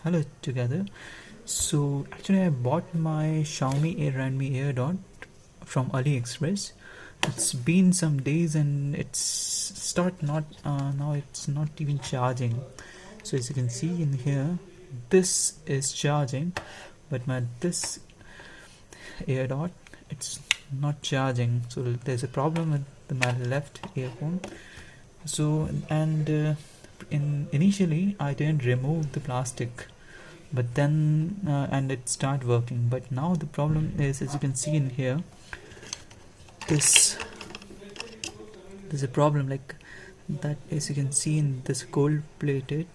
hello together. So actually I bought my Xiaomi redmi airdot from AliExpress. It's been some days and now it's not even charging. So as you can see in here, this is charging, but this airdot, it's not charging. So there's a problem with my left earphone. So initially I didn't remove the plastic, but then and it started working. But now the problem is, as you can see in here, there's a problem like that. As you can see in this gold plated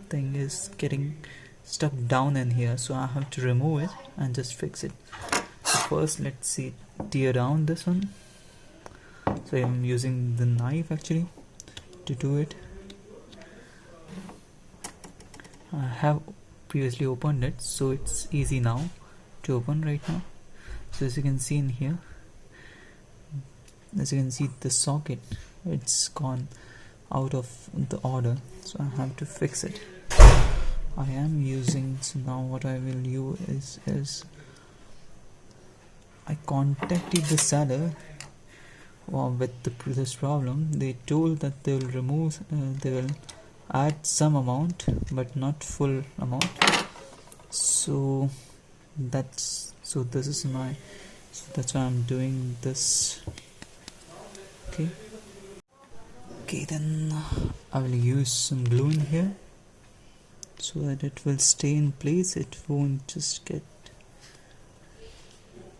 thing is getting stuck down in here, so I have to remove it and just fix it. So first let's see, tear down this one. So I'm using the knife actually to do it. I have previously opened it, so it's easy now to open right now. So as you can see in here, as you can see, the socket, it's gone out of the order, so I have to fix it. I am using, so now what I will use is I contacted the seller with this problem. They told that they will add some amount but not full amount. So that's why I'm doing this. Okay, then I will use some glue in here so that it will stay in place. It won't just get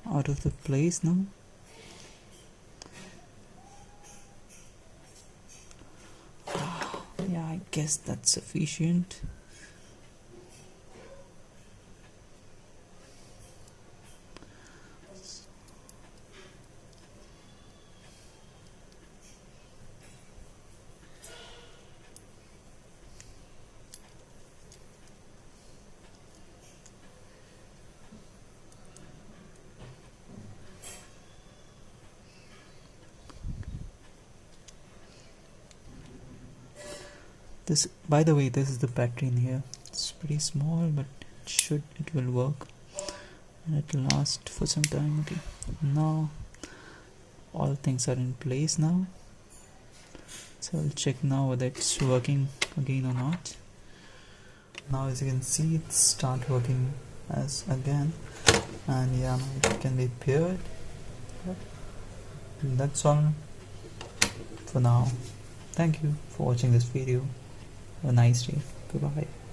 out of the place now. Yeah, I guess that's sufficient. This, by the way, this is the battery in here. It's pretty small, but it will work and it will last for some time. Okay, now all things are in place now. So I'll check now whether it's working again or not. Now as you can see, it start working as again, and yeah, now it can be paired. That's all for now. Thank you for watching this video. Have a nice day. Goodbye.